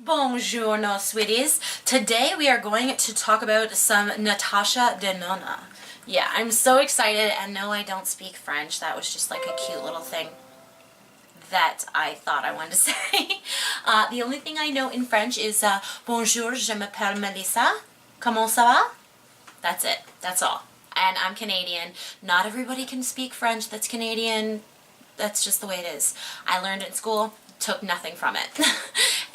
Bonjour, sweeties. Today we are going to talk about some Natasha Denona. Yeah, I'm so excited, and no, I don't speak French. That was just like a cute little thing that I thought I wanted to say. The only thing I know in French is Bonjour, je m'appelle Melissa. Comment ça va? That's it. That's all. And I'm Canadian. Not everybody can speak French that's Canadian. That's just the way it is. I learned it in school. Took nothing from it.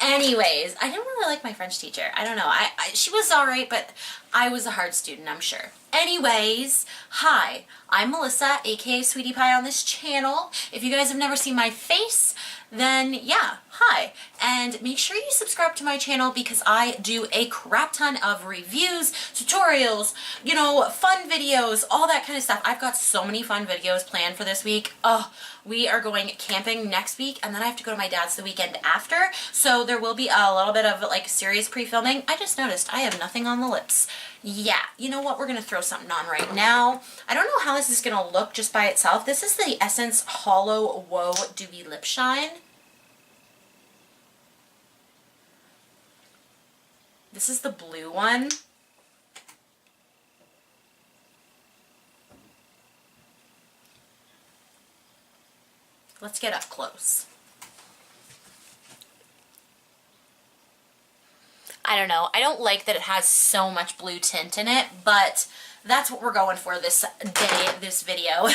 Anyways, I didn't really like my French teacher. I don't know. She was alright, but I was a hard student, I'm sure. Anyways, hi. I'm Melissa, aka Sweetie Pie on this channel. If you guys have never seen my face, then yeah, hi. And make sure you subscribe to my channel because I do a crap ton of reviews, tutorials, you know, fun videos, all that kind of stuff. I've got so many fun videos planned for this week. Oh, we are going camping next week, and then I have to go to my dad's the weekend after, so there will be a little bit of like serious pre-filming. I just noticed I have nothing on the lips. Yeah, you know what? We're gonna throw something on right now. I don't know how this is gonna look just by itself. This is the Essence Hollow Woe Dewy Lip Shine. This is the blue one. Let's get up close. I don't know. I don't like that it has so much blue tint in it, but that's what we're going for this day, this video.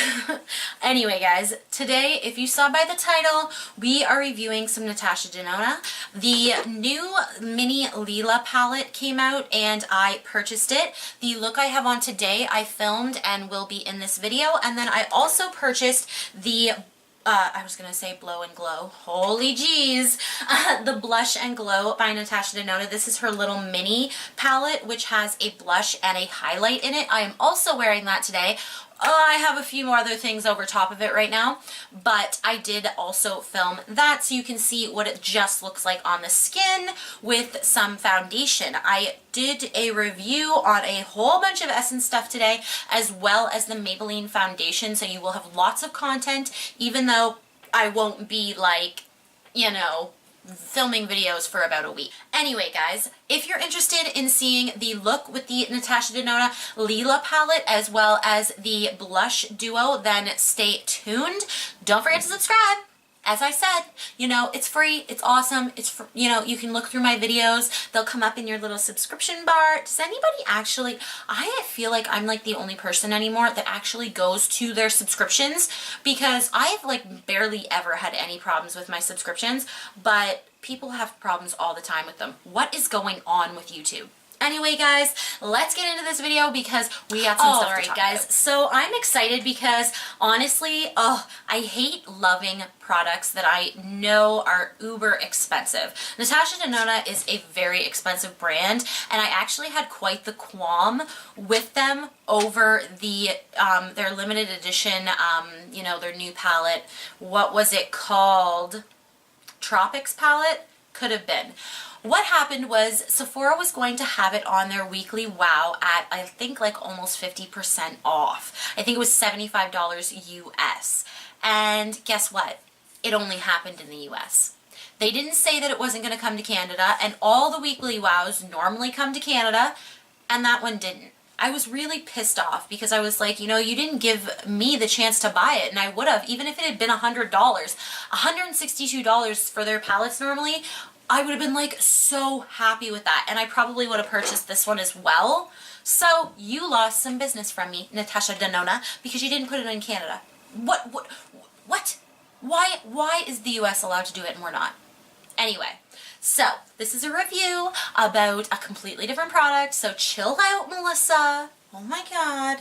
Anyway, guys, today, if you saw by the title, we are reviewing some Natasha Denona. The new mini Lila palette came out and I purchased it. The look I have on today, I filmed and will be in this video. And then I also purchased the I was going to say Blow and Glow. Holy jeez. The Blush and Glow by Natasha Denona. This is her little mini palette, which has a blush and a highlight in it. I am also wearing that today. I have a few more other things over top of it right now, but I did also film that so you can see what it just looks like on the skin with some foundation. I did a review on a whole bunch of Essence stuff today, as well as the Maybelline foundation, so you will have lots of content, even though I won't be like, you know, filming videos for about a week. Anyway, guys, if you're interested in seeing the look with the Natasha Denona Lila palette as well as the blush duo, then stay tuned. Don't forget to subscribe. As I said, you know, it's free, it's awesome, you know, you can look through my videos, they'll come up in your little subscription bar. Does anybody actually, I feel like I'm like the only person anymore that actually goes to their subscriptions, because I have like barely ever had any problems with my subscriptions, but people have problems all the time with them. What is going on with YouTube? Anyway, guys, let's get into this video because we got some stuff to talk about. So I'm excited because honestly, I hate loving products that I know are uber expensive. Natasha Denona is a very expensive brand, and I actually had quite the qualm with them over the their limited edition, you know, their new palette. What was it called? Tropics palette? Could have been. What happened was Sephora was going to have it on their weekly wow at, I think, like almost 50% off. I think it was $75 US. And guess what? It only happened in the US. They didn't say that it wasn't going to come to Canada, and all the weekly wows normally come to Canada, and that one didn't. I was really pissed off because I was like, you know, you didn't give me the chance to buy it, and I would have, even if it had been $100. $162 for their palettes normally, I would have been like so happy with that, and I probably would have purchased this one as well. So you lost some business from me, Natasha Denona, because you didn't put it in Canada. What? Why is the US allowed to do it and we're not? Anyway, so this is a review about a completely different product, so chill out, Melissa. Oh my god.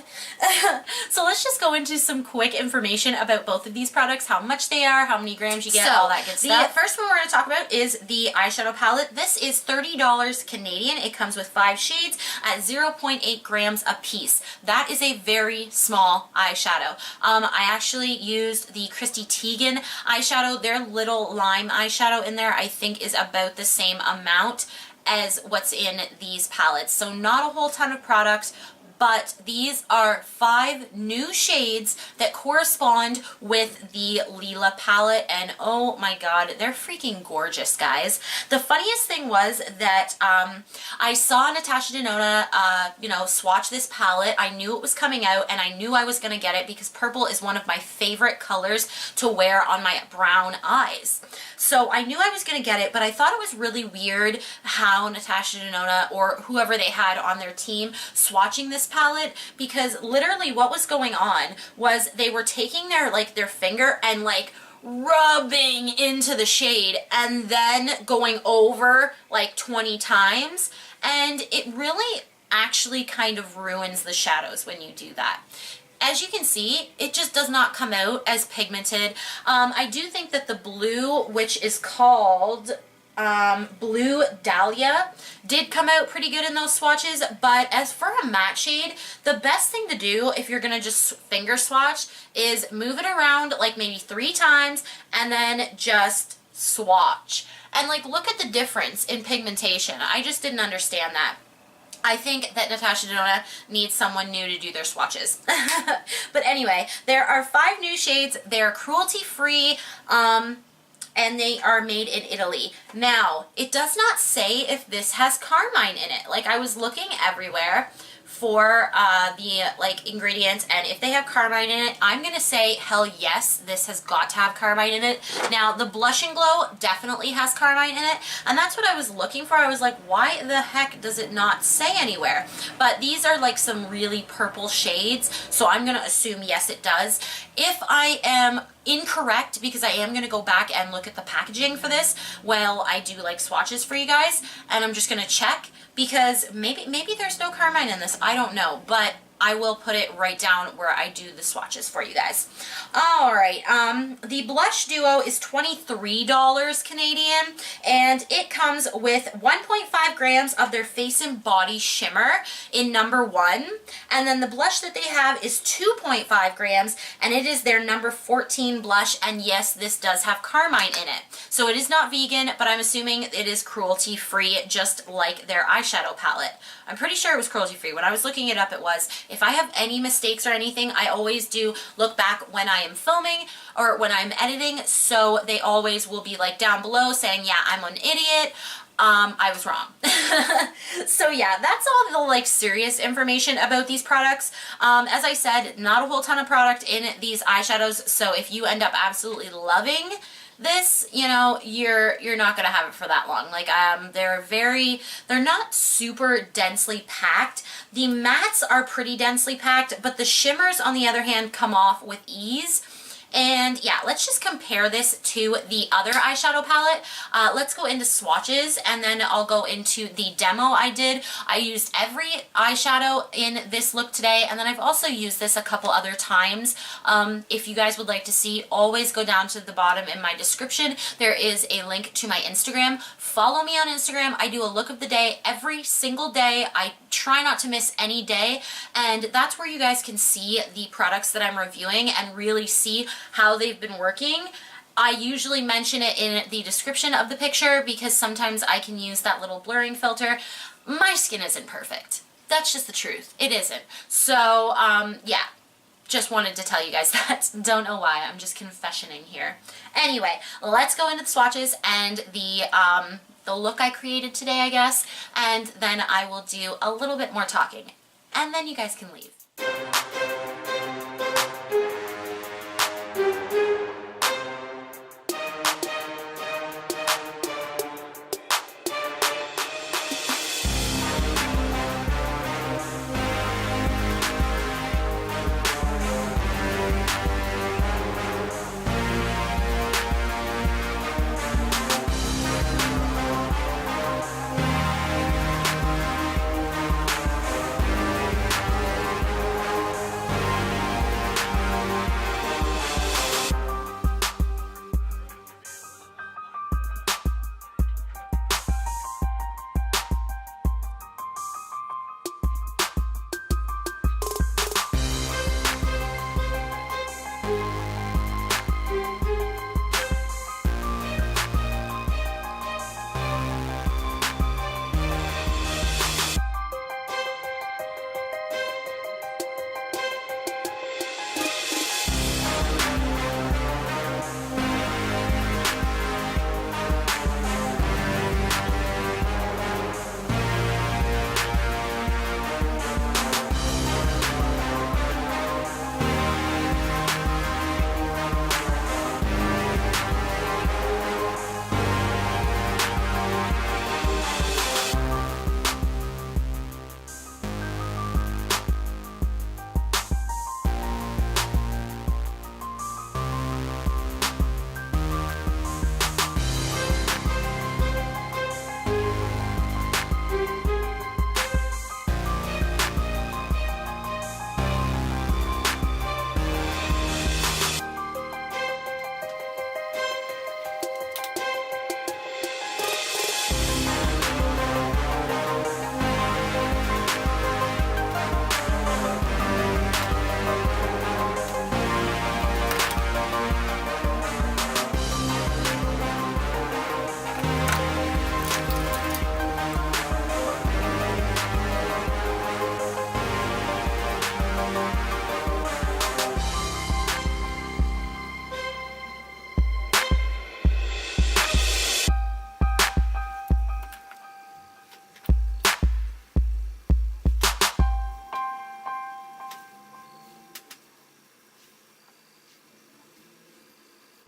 So let's just go into some quick information about both of these products, how much they are, how many grams you get, all that good stuff. The first one we're going to talk about is the eyeshadow palette. This is $30 Canadian. It comes with 5 shades at 0.8 grams a piece. That is a very small eyeshadow. I actually used the Christy Teigen eyeshadow. Their little lime eyeshadow in there I think is about the same amount as what's in these palettes. So not a whole ton of products, but these are 5 new shades that correspond with the Lila palette, and oh my god, they're freaking gorgeous, guys. The funniest thing was that I saw Natasha Denona, you know, swatch this palette. I knew it was coming out, and I knew I was gonna get it because purple is one of my favorite colors to wear on my brown eyes. So I knew I was gonna get it, but I thought it was really weird how Natasha Denona or whoever they had on their team swatching this palette, because literally what was going on was they were taking their finger and like rubbing into the shade and then going over like 20 times, and it really actually kind of ruins the shadows when you do that. As you can see, it just does not come out as pigmented. I do think that the blue, which is called Blue Dahlia, did come out pretty good in those swatches, but as for a matte shade, the best thing to do if you're gonna just finger swatch is move it around like maybe 3 times and then just swatch. And like, look at the difference in pigmentation. I just didn't understand that. I think that Natasha Denona needs someone new to do their swatches. But anyway, there are 5 new shades. They're cruelty-free, and they are made in Italy. Now, it does not say if this has carmine in it. Like, I was looking everywhere for the like ingredients, and if they have carmine in it, I'm gonna say hell yes, this has got to have carmine in it. Now the Blush and Glow definitely has carmine in it, and that's what I was looking for. I was like, why the heck does it not say anywhere? But these are like some really purple shades, so I'm gonna assume yes, it does. If I am incorrect, because I am gonna go back and look at the packaging for this while I do like swatches for you guys, and I'm just gonna check, because maybe there's no carmine in this, I don't know, but I will put it right down where I do the swatches for you guys. Alright, the Blush Duo is $23 Canadian, and it comes with 1.5 grams of their Face and Body Shimmer in number 1, and then the blush that they have is 2.5 grams, and it is their number 14 blush, and yes, this does have carmine in it. So it is not vegan, but I'm assuming it is cruelty-free, just like their eyeshadow palette. I'm pretty sure it was cruelty-free. When I was looking it up, it was. If I have any mistakes or anything, I always do look back when I am filming or when I'm editing, so they always will be like down below saying, yeah, I'm an idiot. I was wrong. So yeah, that's all the like serious information about these products. As I said, not a whole ton of product in these eyeshadows, so if you end up absolutely loving this, you know, you're not gonna have it for that long. Like, they're not super densely packed. The mattes are pretty densely packed, but the shimmers, on the other hand, come off with ease. And yeah, let's just compare this to the other eyeshadow palette. Let's go into swatches, and then I'll go into the demo I did. I used every eyeshadow in this look today, and then I've also used this a couple other times. If you guys would like to see, always go down to the bottom in my description. There is a link to my Instagram. Follow me on Instagram. I do a look of the day every single day. I try not to miss any day, and that's where you guys can see the products that I'm reviewing and really see how they've been working. I usually mention it in the description of the picture because sometimes I can use that little blurring filter. My skin isn't perfect. That's just the truth. It isn't. So, yeah. Just wanted to tell you guys that. Don't know why. I'm just confessioning here. Anyway, let's go into the swatches and the look I created today, I guess. And then I will do a little bit more talking. And then you guys can leave.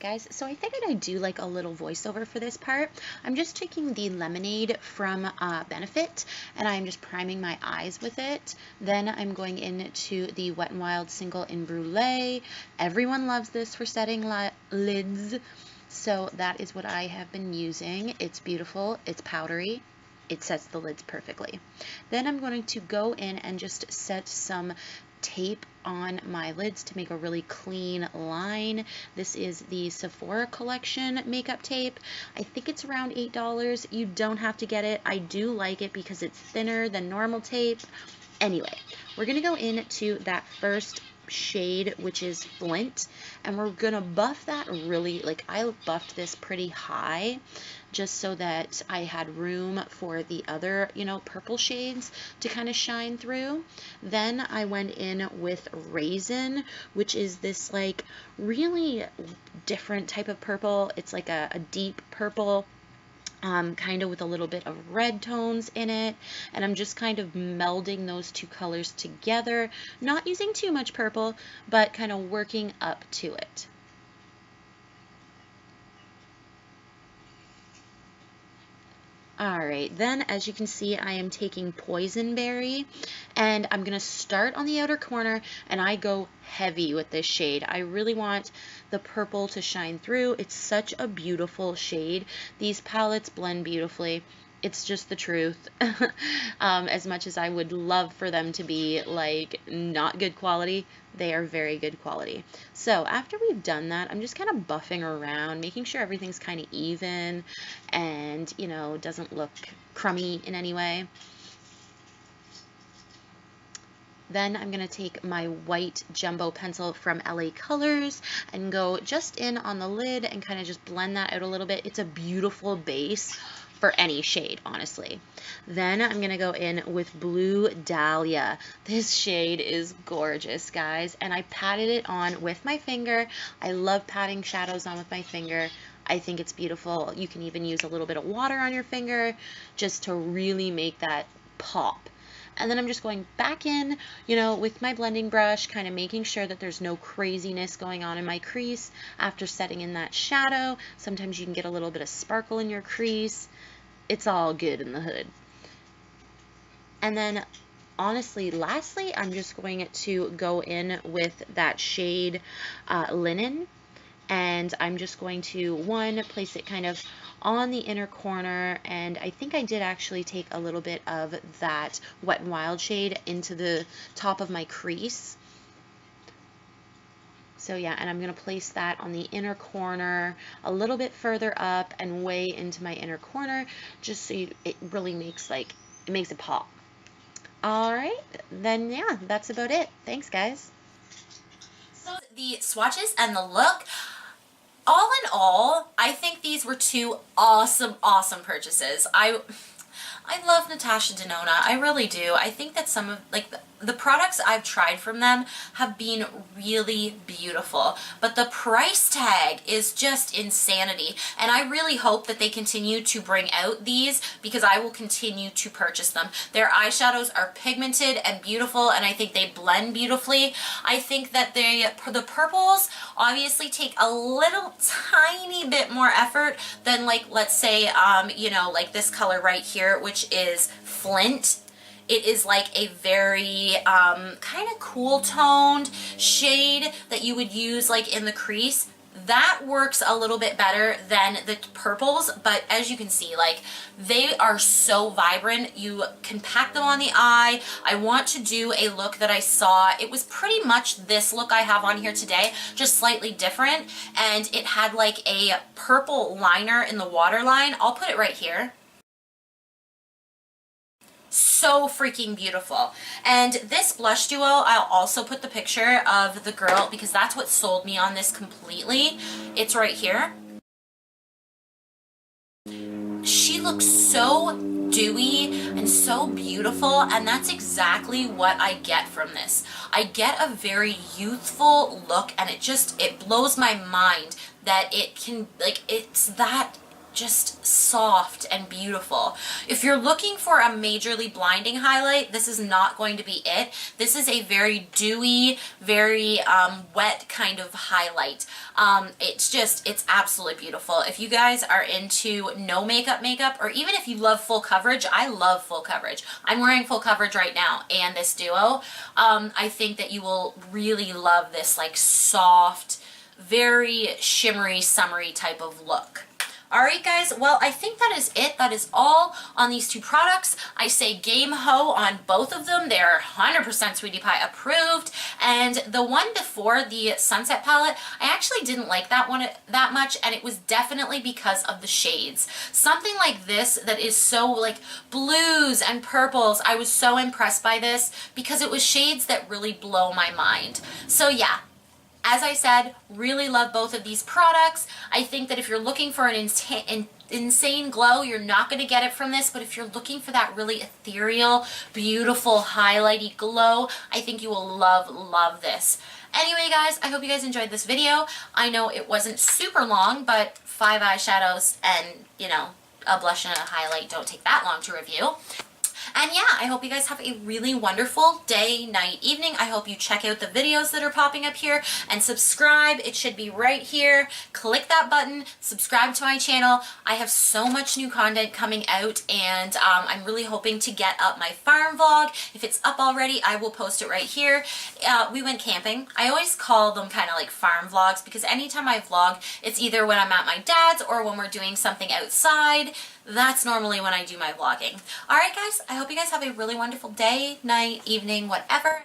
guys, so I figured I'd do like a little voiceover for this part. I'm just taking the Lemonade from Benefit, and I'm just priming my eyes with it. Then I'm going into the Wet n Wild Single in Brulee. Everyone loves this for setting lids, so that is what I have been using. It's beautiful, it's powdery, it sets the lids perfectly. Then I'm going to go in and just set some tape on my lids to make a really clean line. This is the Sephora collection makeup tape. I think it's around $8. You don't have to get it. I do like it because it's thinner than normal tape. Anyway, we're gonna go into that first shade, which is Flint, and we're gonna buff that really, like I buffed this pretty high just so that I had room for the other, you know, purple shades to kind of shine through. Then I went in with Raisin, which is this like really different type of purple. It's like a deep purple, kind of with a little bit of red tones in it, and I'm just kind of melding those two colors together, not using too much purple, but kind of working up to it. Alright, then as you can see, I am taking Poison Berry, and I'm going to start on the outer corner, and I go heavy with this shade. I really want the purple to shine through. It's such a beautiful shade. These palettes blend beautifully. It's just the truth. As much as I would love for them to be like not good quality, they are very good quality. So after we've done that, I'm just kind of buffing around, making sure everything's kind of even and, you know, doesn't look crummy in any way. Then I'm going to take my white jumbo pencil from LA Colors and go just in on the lid and kind of just blend that out a little bit. It's a beautiful base for any shade, honestly. Then I'm going to go in with Blue Dahlia. This shade is gorgeous, guys, and I patted it on with my finger. I love patting shadows on with my finger. I think it's beautiful. You can even use a little bit of water on your finger just to really make that pop. And then I'm just going back in, you know, with my blending brush, kind of making sure that there's no craziness going on in my crease after setting in that shadow. Sometimes you can get a little bit of sparkle in your crease. It's all good in the hood. And then, honestly, lastly, I'm just going to go in with that shade Linen. And I'm just going to, place it kind of on the inner corner, and I think I did actually take a little bit of that Wet n Wild shade into the top of my crease. So yeah, and I'm going to place that on the inner corner, a little bit further up and way into my inner corner, just so it really makes it makes it pop. Alright, then yeah, that's about it. Thanks, guys. So the swatches and the look, all in all, I think these were two awesome purchases. I love Natasha Denona. I really do. I think that some of the products I've tried from them have been really beautiful, but the price tag is just insanity, and I really hope that they continue to bring out these because I will continue to purchase them. Their eyeshadows are pigmented and beautiful, and I think they blend beautifully. I think that the purples obviously take a little tiny bit more effort than, like, let's say you know, like this color right here, which is Flint. It is like a very kind of cool toned shade that you would use like in the crease. That works a little bit better than the purples, but as you can see, like, they are so vibrant. You can pack them on the eye. I want to do a look that I saw. It was pretty much this look I have on here today, just slightly different, and it had like a purple liner in the waterline. I'll put it right here. So freaking beautiful. And this blush duo, I'll also put the picture of the girl because that's what sold me on this completely. It's right here. She looks so dewy and so beautiful, and that's exactly what I get from this. I get a very youthful look, and it blows my mind that it can, like, it's that just soft and beautiful. If you're looking for a majorly blinding highlight, this is not going to be it. This is a very dewy, very wet kind of highlight. It's absolutely beautiful. If you guys are into no makeup, or even if you love full coverage, I love full coverage. I'm wearing full coverage right now, and this duo, I think that you will really love this like soft, very shimmery, summery type of look. Alright guys, well I think that is it. That is all on these two products. I say game ho on both of them. They're 100% Sweetie Pie approved. And the one before, the Sunset palette, I actually didn't like that one that much, and it was definitely because of the shades. Something like this that is so like blues and purples, I was so impressed by this because it was shades that really blow my mind. So yeah. As I said, really love both of these products. I think that if you're looking for an insane glow, you're not going to get it from this, but if you're looking for that really ethereal, beautiful, highlighty glow, I think you will love this. Anyway, guys, I hope you guys enjoyed this video. I know it wasn't super long, but 5 eyeshadows and, you know, a blush and a highlight don't take that long to review. And yeah, I hope you guys have a really wonderful day, night, evening. I hope you check out the videos that are popping up here and subscribe. It should be right here. Click that button, subscribe to my channel. I have so much new content coming out, and I'm really hoping to get up my farm vlog. If it's up already, I will post it right here. We went camping. I always call them kind of like farm vlogs because anytime I vlog, it's either when I'm at my dad's or when we're doing something outside. That's normally when I do my vlogging. Alright guys, I hope you guys have a really wonderful day, night, evening, whatever.